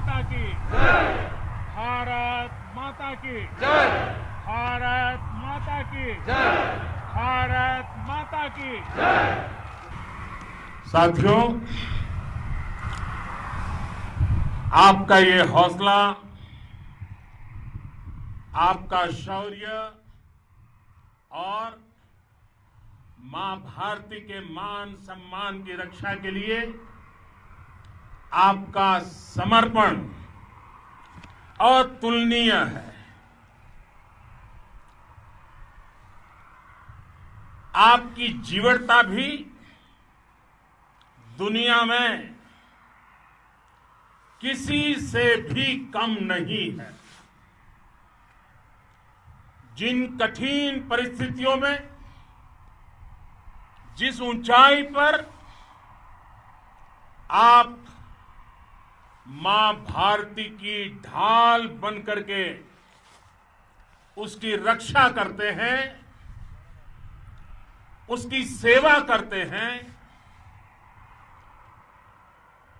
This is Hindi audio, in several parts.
माता की जय। भारत माता की जय। भारत माता की जय। भारत माता की जय। साथियों, आपका ये हौसला, आपका शौर्य और मां भारती के मान सम्मान की रक्षा के लिए आपका समर्पण अतुलनीय है। आपकी जीवटता भी दुनिया में किसी से भी कम नहीं है। जिन कठिन परिस्थितियों में, जिस ऊंचाई पर आप मां भारती की ढाल बनकर के उसकी रक्षा करते हैं, उसकी सेवा करते हैं,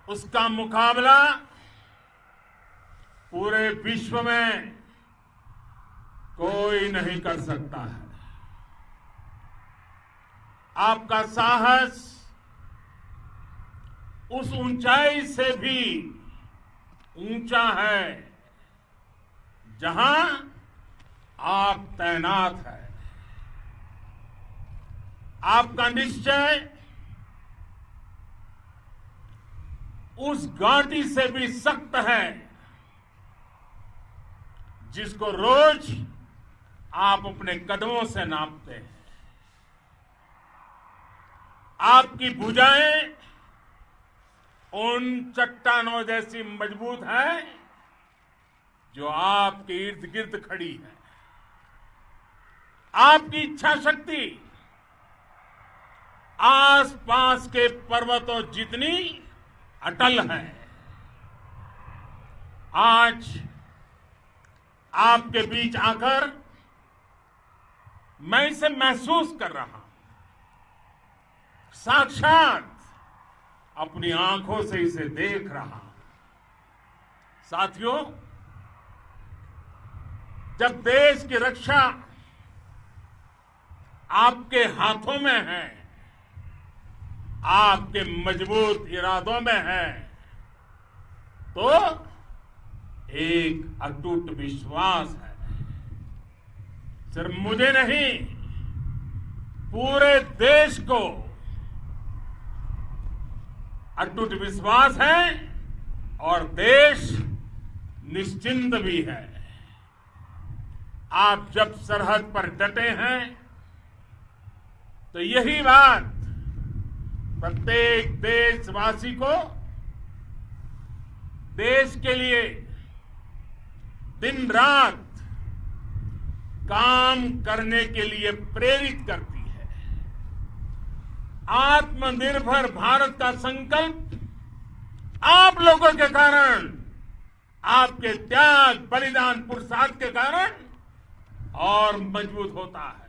उसका मुकाबला पूरे विश्व में कोई नहीं कर सकता है। आपका साहस उस ऊंचाई से भी ऊंचा है जहां आप तैनात हैं। आपका निश्चय उस घाटी से भी सख्त है जिसको रोज आप अपने कदमों से नापते हैं। आपकी भुजाएं उन चट्टानों जैसी मजबूत है जो आपके इर्द गिर्द खड़ी है। आपकी इच्छा शक्ति आसपास के पर्वतों जितनी अटल है। आज आपके बीच आकर मैं इसे महसूस कर रहा हूं, साक्षात अपनी आंखों से इसे देख रहा हूं। साथियों, जब देश की रक्षा आपके हाथों में है, आपके मजबूत इरादों में है, तो एक अटूट विश्वास है। सिर्फ मुझे नहीं, पूरे देश को अटूट विश्वास है और देश निश्चिंत भी है। आप जब सरहद पर डटे हैं तो यही बात प्रत्येक देशवासी को देश के लिए दिन रात काम करने के लिए प्रेरित करती है। आत्मनिर्भर भारत का संकल्प आप लोगों के कारण, आपके त्याग, बलिदान, पुरुषार्थ के कारण और मजबूत होता है।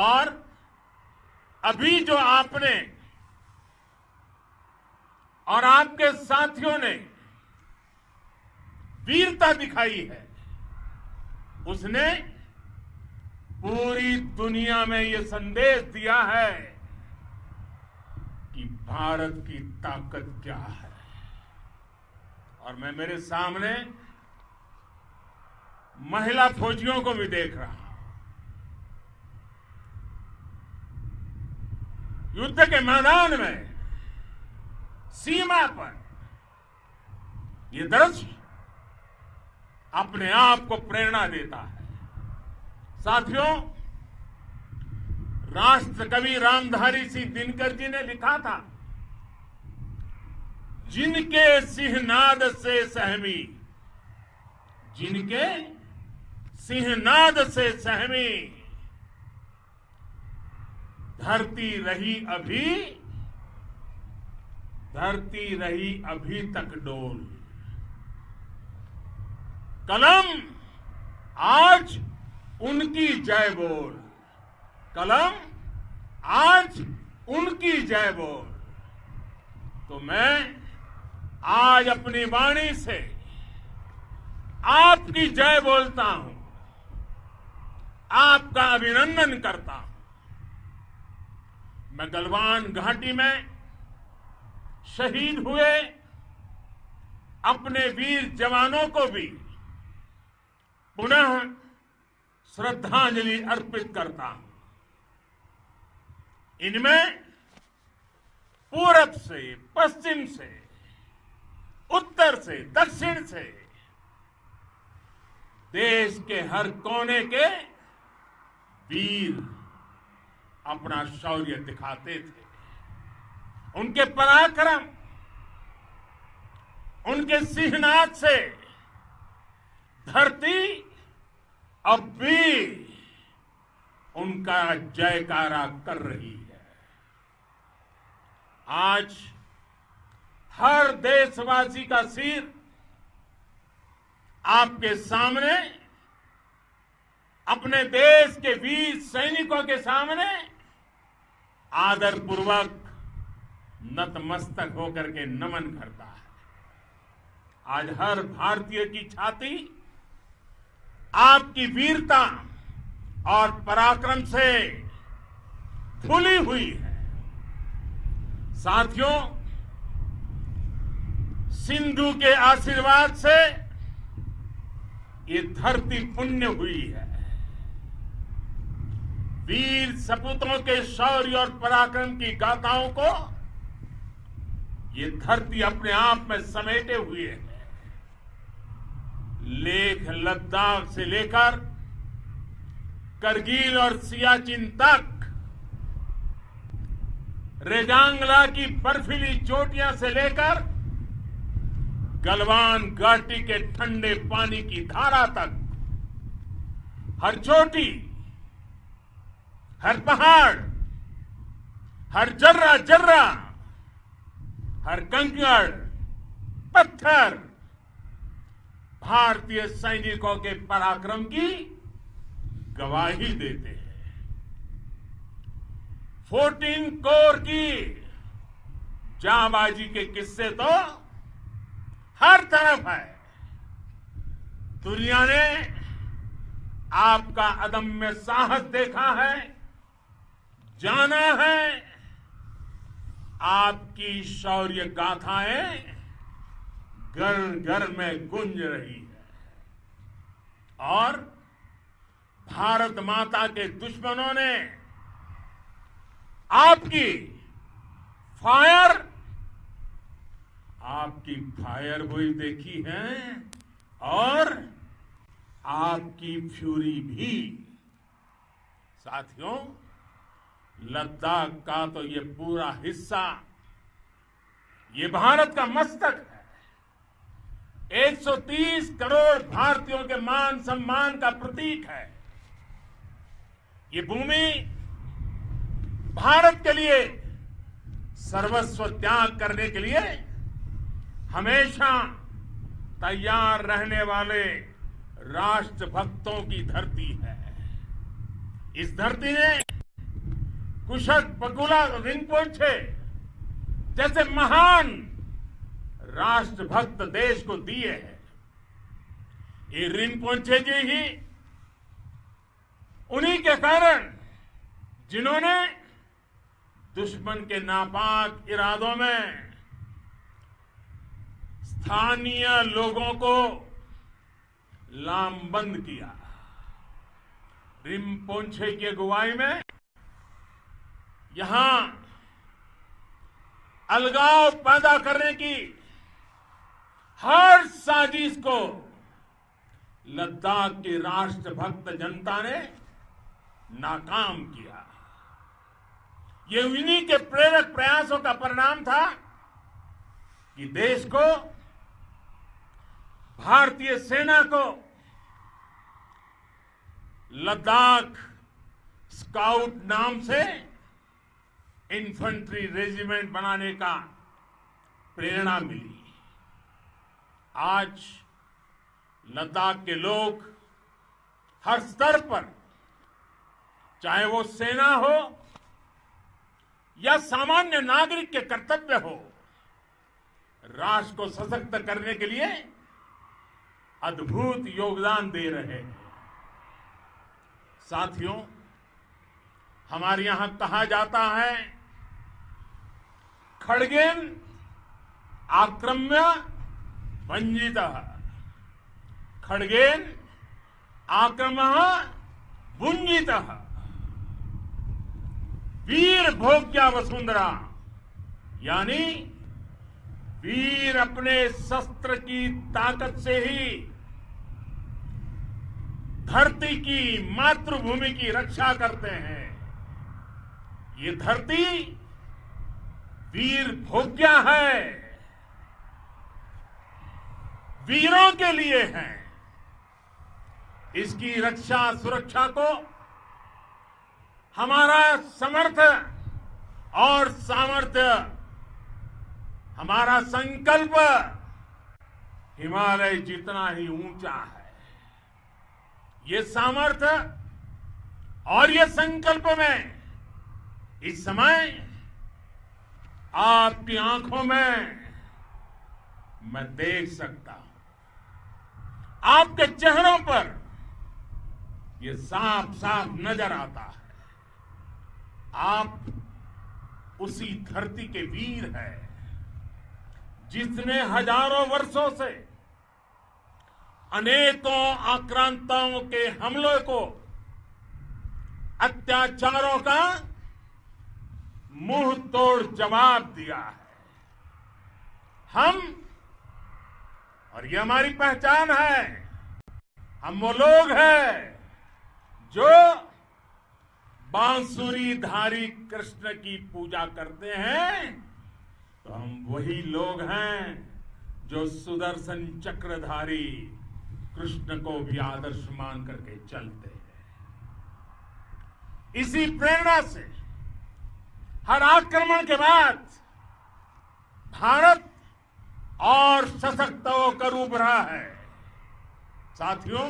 और अभी जो आपने और आपके साथियों ने वीरता दिखाई है, उसने पूरी दुनिया में यह संदेश दिया है कि भारत की ताकत क्या है। और मैं मेरे सामने महिला फौजियों को भी देख रहा हूं। युद्ध के मैदान में, सीमा पर यह दृश्य अपने आप को प्रेरणा देता है। साथियों, राष्ट्र कवि रामधारी सिंह दिनकर जी ने लिखा था, जिनके सिंहनाद से सहमी, जिनके सिंहनाद से सहमी, धरती रही अभी तक डोल। कलम आज उनकी जय बोल, कलम आज उनकी जय बोल। तो मैं आज अपनी वाणी से आपकी जय बोलता हूं, आपका अभिनंदन करता हूं। मैं गलवान घाटी में शहीद हुए अपने वीर जवानों को भी पुनः श्रद्धांजलि अर्पित करता हूं। इनमें पूरब से, पश्चिम से, उत्तर से, दक्षिण से देश के हर कोने के वीर अपना शौर्य दिखाते थे। उनके पराक्रम, उनके सिंहनाद से धरती अब भी उनका जयकारा कर रही है। आज हर देशवासी का सिर आपके सामने, अपने देश के वीर सैनिकों के सामने आदरपूर्वक नतमस्तक होकर के नमन करता है। आज हर भारतीय की छाती आपकी वीरता और पराक्रम से फूली हुई है। साथियों, सिंधु के आशीर्वाद से ये धरती पुण्य हुई है। वीर सपूतों के शौर्य और पराक्रम की गाथाओं को ये धरती अपने आप में समेटे हुए है। लेह लद्दाख से लेकर करगिल और सियाचिन तक, रेजांगला की बर्फीली चोटियां से लेकर गलवान घाटी के ठंडे पानी की धारा तक, हर चोटी, हर पहाड़, हर जर्रा जर्रा, हर कंकड़, पत्थर भारतीय सैनिकों के पराक्रम की गवाही देते हैं। 14 कोर की जांबाजी के किस्से तो हर तरफ है। दुनिया ने आपका अदम्य साहस देखा है, जाना है। आपकी शौर्य गाथाएं घर घर में गूंज रही है और भारत माता के दुश्मनों ने आपकी फायर हुई देखी है और आपकी फ्यूरी भी। साथियों, लद्दाख का तो ये पूरा हिस्सा ये भारत का मस्तक है। 130 करोड़ भारतीयों के मान सम्मान का प्रतीक है। ये भूमि भारत के लिए सर्वस्व त्याग करने के लिए हमेशा तैयार रहने वाले राष्ट्रभक्तों की धरती है। इस धरती ने कुशक बकुला रिम्पोचे जैसे महान राष्ट्रभक्त देश को दिए हैं। ये रिम्पोचे जी ही उन्हीं के कारण जिन्होंने दुश्मन के नापाक इरादों में स्थानीय लोगों को लामबंद किया। रिम्पोचे की अगुवाई में यहां अलगाव पैदा करने की हर साजिश को लद्दाख की राष्ट्रभक्त जनता ने नाकाम किया। ये उन्हीं के प्रेरक प्रयासों का परिणाम था कि देश को, भारतीय सेना को लद्दाख स्काउट नाम से इन्फेंट्री रेजिमेंट बनाने का प्रेरणा मिली। आज लद्दाख के लोग हर स्तर पर, चाहे वो सेना हो या सामान्य नागरिक के कर्तव्य हो, राष्ट्र को सशक्त करने के लिए अद्भुत योगदान दे रहे हैं। साथियों, हमारे यहां कहा जाता है, खड्गेन आक्रम्य भंजितः, खड्गेन आक्रम्य भुंजितः, वीर भोग्या वसुंधरा, यानी वीर अपने शस्त्र की ताकत से ही धरती की, मातृभूमि की रक्षा करते हैं। ये धरती वीर भोग्या है, वीरों के लिए है। इसकी रक्षा सुरक्षा को हमारा समर्थ और सामर्थ्य, हमारा संकल्प हिमालय जितना ही ऊंचा है। ये सामर्थ्य और ये संकल्प में इस समय आपकी आंखों में मैं देख सकता हूं। आपके चेहरों पर ये साफ साफ नजर आता है। आप उसी धरती के वीर हैं जिसने हजारों वर्षों से अनेकों आक्रांताओं के हमलों को, अत्याचारों का मुंह तोड़ जवाब दिया है। हम, और ये हमारी पहचान है, हम वो लोग हैं जो बांसुरीधारी कृष्ण की पूजा करते हैं, तो हम वही लोग हैं जो सुदर्शन चक्रधारी कृष्ण को भी आदर्श मान करके चलते हैं। इसी प्रेरणा से हर आक्रमण के बाद भारत और सशक्त होकर उभरा है। साथियों,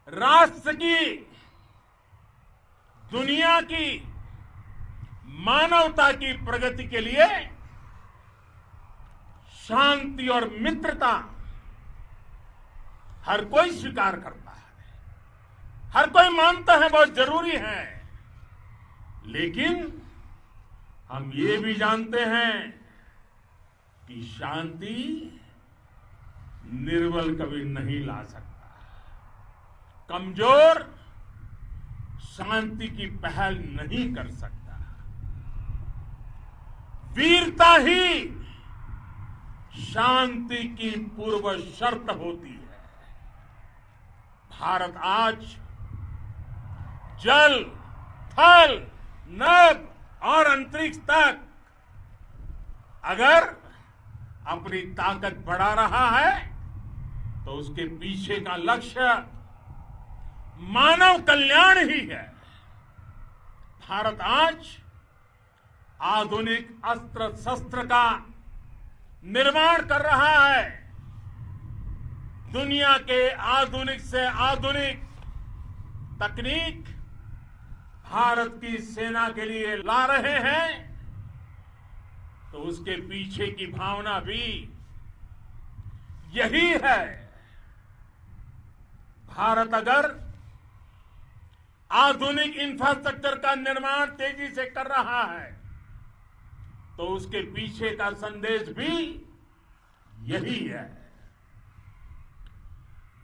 राष्ट्र की, दुनिया की, मानवता की प्रगति के लिए शांति और मित्रता हर कोई स्वीकार करता है, हर कोई मानता है बहुत जरूरी है। लेकिन हम ये भी जानते हैं कि शांति निर्बल कभी नहीं ला सकता। कमजोर शांति की पहल नहीं कर सकता। वीरता ही शांति की पूर्व शर्त होती है। भारत आज जल, थल, नभ और अंतरिक्ष तक अगर अपनी ताकत बढ़ा रहा है तो उसके पीछे का लक्ष्य मानव कल्याण ही है। भारत आज आधुनिक अस्त्र शस्त्र का निर्माण कर रहा है। दुनिया के आधुनिक से आधुनिक तकनीक भारत की सेना के लिए ला रहे हैं, तो उसके पीछे की भावना भी यही है। भारत अगर आधुनिक इंफ्रास्ट्रक्चर का निर्माण तेजी से कर रहा है तो उसके पीछे का संदेश भी यही है।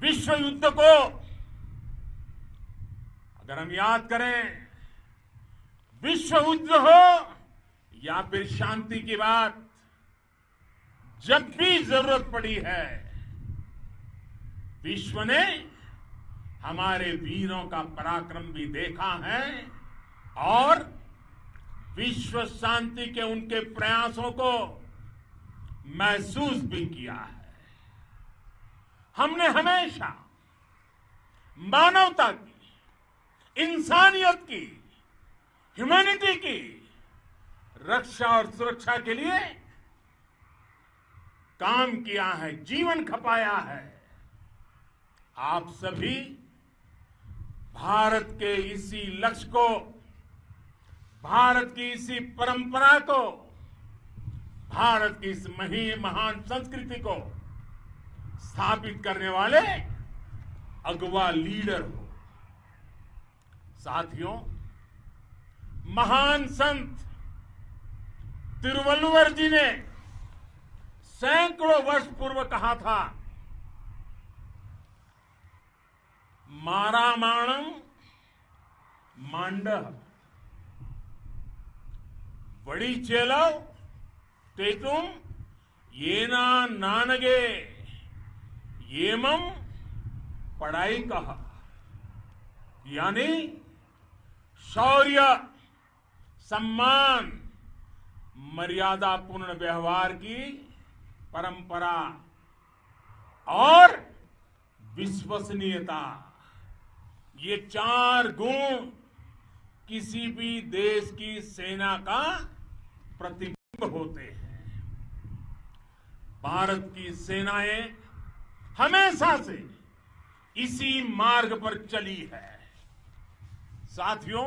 विश्व युद्ध को अगर हम याद करें, विश्व युद्ध हो या फिर शांति की बात, जब भी जरूरत पड़ी है विश्व ने हमारे वीरों का पराक्रम भी देखा है और विश्व शांति के उनके प्रयासों को महसूस भी किया है। हमने हमेशा मानवता की, इंसानियत की, ह्यूमैनिटी की रक्षा और सुरक्षा के लिए काम किया है, जीवन खपाया है। आप सभी भारत के इसी लक्ष्य को, भारत की इसी परंपरा को भारत की इस महान संस्कृति को स्थापित करने वाले अगवा लीडर हो। साथियों, महान संत तिरुवल्लुवर जी ने सैकड़ों वर्ष पूर्व कहा था, मारामाणम मांडह बड़ी चेलव तेतुम येना नानगे येमम पढ़ाई कहा। यानी शौर्य, सम्मान, मर्यादापूर्ण व्यवहार की परंपरा और विश्वसनीयता, ये 4 गुण किसी भी देश की सेना का प्रतिबिंब होते हैं। भारत की सेनाएं हमेशा से इसी मार्ग पर चली है। साथियों,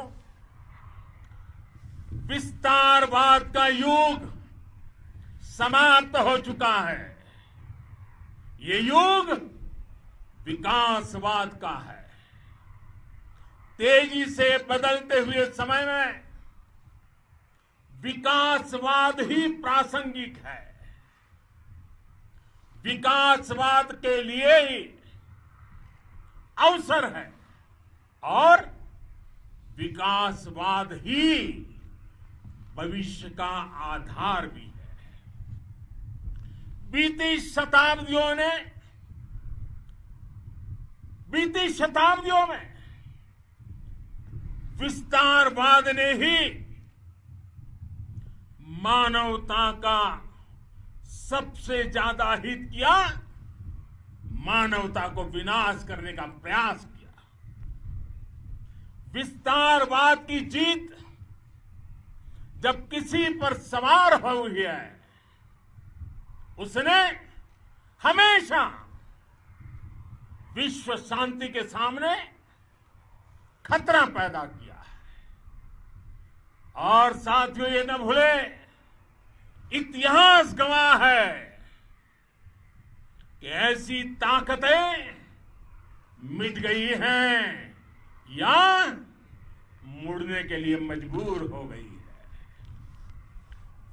विस्तारवाद का युग समाप्त हो चुका है। ये युग विकासवाद का है। तेजी से बदलते हुए समय में विकासवाद ही प्रासंगिक है। विकासवाद के लिए ही अवसर है और विकासवाद ही भविष्य का आधार भी है। बीती शताब्दियों में विस्तारवाद ने ही मानवता का सबसे ज्यादा हित किया, मानवता को विनाश करने का प्रयास किया। विस्तारवाद की जीत जब किसी पर सवार हुई है, उसने हमेशा विश्व शांति के सामने खतरा पैदा किया है। और साथियों, ये न भूले, इतिहास गवाह है कि ऐसी ताकतें मिट गई हैं या मुड़ने के लिए मजबूर हो गई है।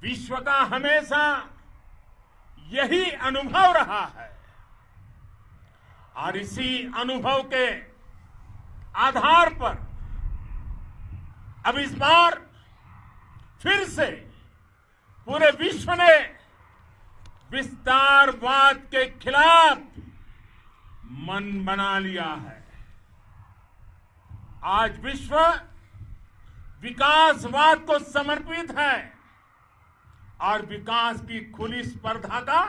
विश्व का हमेशा यही अनुभव रहा है और इसी अनुभव के आधार पर अब इस बार फिर से पूरे विश्व ने विस्तारवाद के खिलाफ मन बना लिया है। आज विश्व विकासवाद को समर्पित है और विकास की खुली स्पर्धा का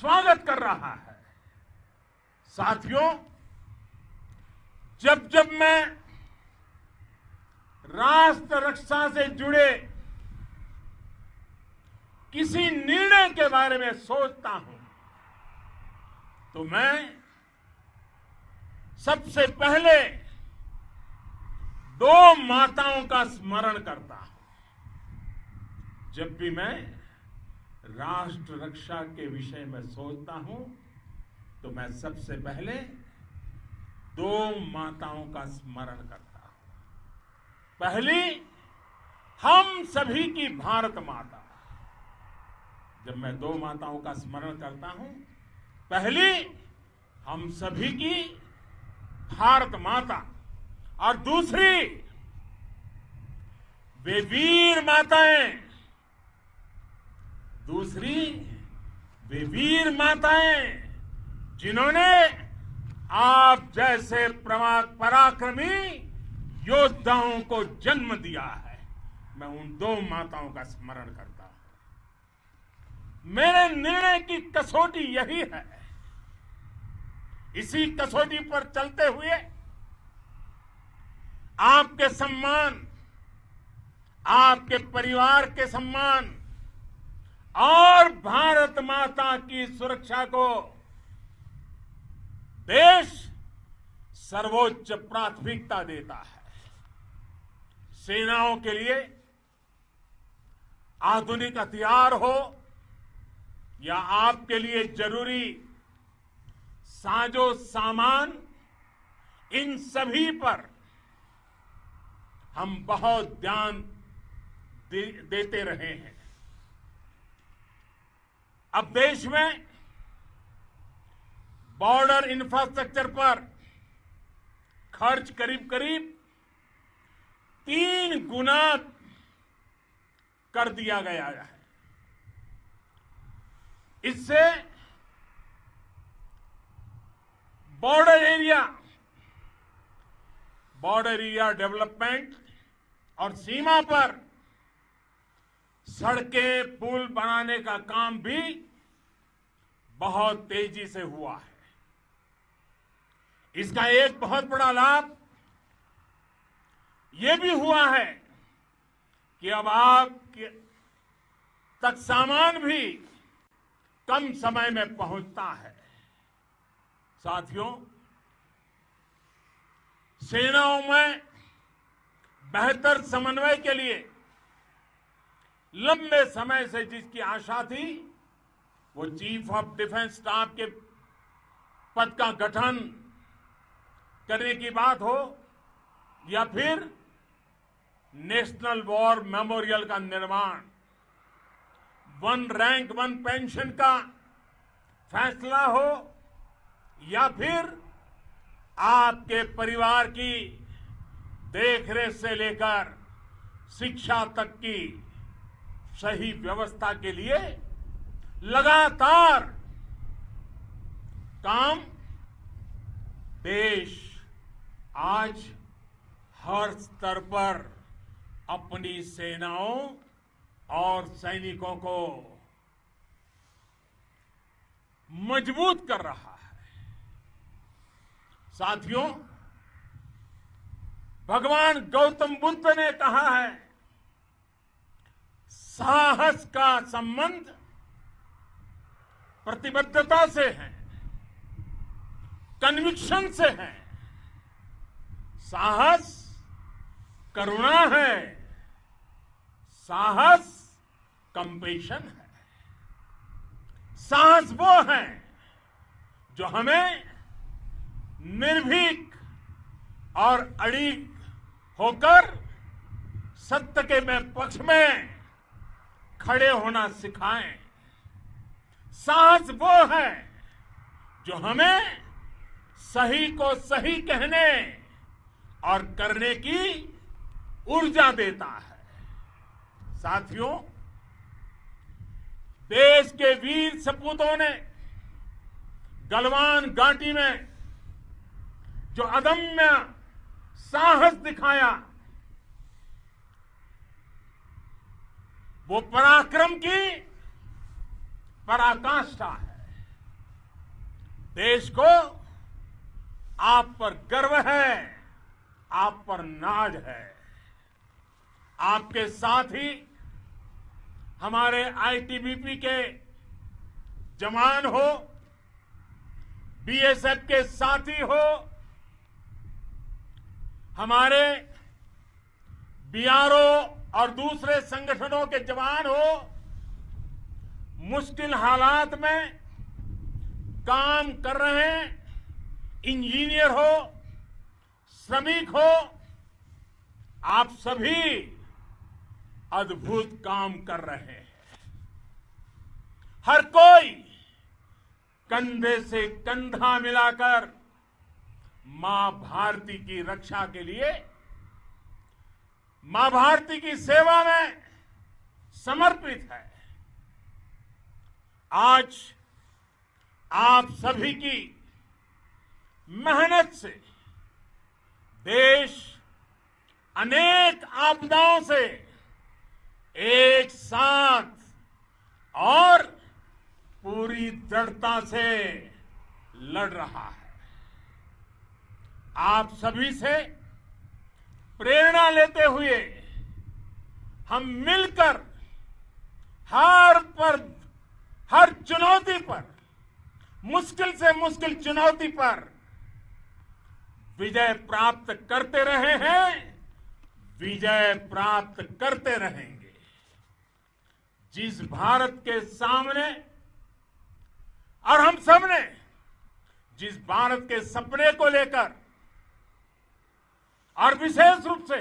स्वागत कर रहा है। साथियों, जब जब मैं राष्ट्र रक्षा से जुड़े किसी निर्णय के बारे में सोचता हूं तो मैं सबसे पहले 2 माताओं का स्मरण करता हूं। जब भी मैं राष्ट्र रक्षा के विषय में सोचता हूं तो मैं सबसे पहले 2 माताओं का स्मरण करता हूं। पहली, हम सभी की भारत माता। जब मैं 2 माताओं का स्मरण करता हूं, पहली हम सभी की भारत माता और दूसरी वे वीर माताएं, जिन्होंने आप जैसे पराक्रमी योद्धाओं को जन्म दिया है। मैं उन 2 माताओं का स्मरण करता हूं। मेरे निर्णय की कसौटी यही है। इसी कसौटी पर चलते हुए आपके सम्मान, आपके परिवार के सम्मान और भारत माता की सुरक्षा को देश सर्वोच्च प्राथमिकता देता है। सेनाओं के लिए आधुनिक हथियार हो या आपके लिए जरूरी साजो सामान, इन सभी पर हम बहुत ध्यान देते रहे हैं। अब देश में बॉर्डर इंफ्रास्ट्रक्चर पर खर्च करीब करीब 3 गुना कर दिया गया है। इससे बॉर्डर एरिया डेवलपमेंट और सीमा पर सड़कें, पुल बनाने का काम भी बहुत तेजी से हुआ है। इसका एक बहुत बड़ा लाभ ये भी हुआ है कि अब आप तक सामान भी कम समय में पहुंचता है। साथियों, सेनाओं में बेहतर समन्वय के लिए लंबे समय से जिसकी आशा थी, वो चीफ ऑफ डिफेंस स्टाफ के पद का गठन करने की बात हो या फिर नेशनल वॉर मेमोरियल का निर्माण, 1 रैंक 1 पेंशन का फैसला हो या फिर आपके परिवार की देखरेख से लेकर शिक्षा तक की सही व्यवस्था के लिए लगातार काम देश आज हर स्तर पर अपनी सेनाओं और सैनिकों को मजबूत कर रहा है। साथियों, भगवान गौतम बुद्ध ने कहा है, साहस का संबंध प्रतिबद्धता से है, कन्विक्शन से है। साहस करुणा है, साहस कंपैशन है। साहस वो है जो हमें निर्भीक और अड़िग होकर सत्य के पक्ष में खड़े होना सिखाएं। साहस वो है जो हमें सही को सही कहने और करने की ऊर्जा देता है। साथियों, देश के वीर सपूतों ने गलवान घाटी में जो अदम्य साहस दिखाया, वो पराक्रम की पराकाष्ठा है। देश को आप पर गर्व है, आप पर नाज है। आपके साथ ही हमारे आईटीबीपी के जवान हो, बीएसएफ के साथी हो, हमारे बीआरओ और दूसरे संगठनों के जवान हो, मुश्किल हालात में काम कर रहे हैं, इंजीनियर हो, श्रमिक हो, आप सभी अद्भुत काम कर रहे हैं। हर कोई कंधे से कंधा मिलाकर मां भारती की रक्षा के लिए, मां भारती की सेवा में समर्पित है। आज आप सभी की मेहनत से देश अनेक आपदाओं से एक साथ और पूरी दृढ़ता से लड़ रहा है। आप सभी से प्रेरणा लेते हुए हम मिलकर हर चुनौती पर, मुश्किल से मुश्किल चुनौती पर विजय प्राप्त करते रहे हैं, विजय प्राप्त करते रहेंगे। जिस भारत के सामने और हम सब ने जिस भारत के सपने को लेकर और विशेष रूप से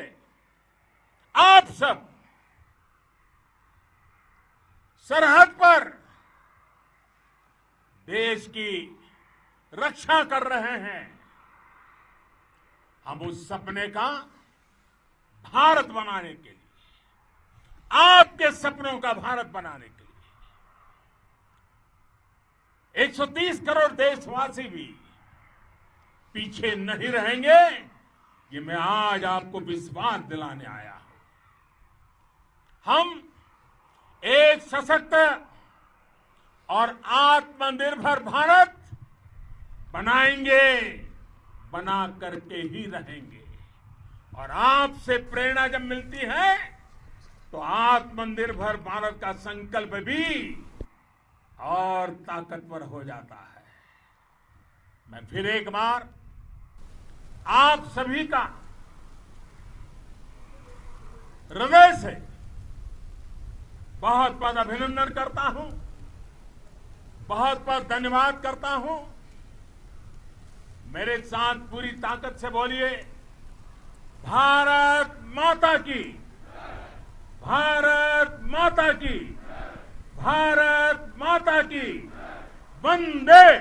आप सब सरहद पर देश की रक्षा कर रहे हैं, हम उस सपने का भारत बनाने के लिए, आपके सपनों का भारत बनाने के लिए 130 करोड़ देशवासी भी पीछे नहीं रहेंगे, ये मैं आज आपको विश्वास दिलाने आया हूं। हम एक सशक्त और आत्मनिर्भर भारत बनाएंगे, बना करके ही रहेंगे। और आपसे प्रेरणा जब मिलती है तो आत्मनिर्भर भारत का संकल्प भी और ताकतवर हो जाता है। मैं फिर एक बार आप सभी का हृदय से बहुत बहुत अभिनंदन करता हूं, बहुत बहुत धन्यवाद करता हूं। मेरे साथ पूरी ताकत से बोलिए, भारत माता की, भारत माता की, भारत माता की, वंदे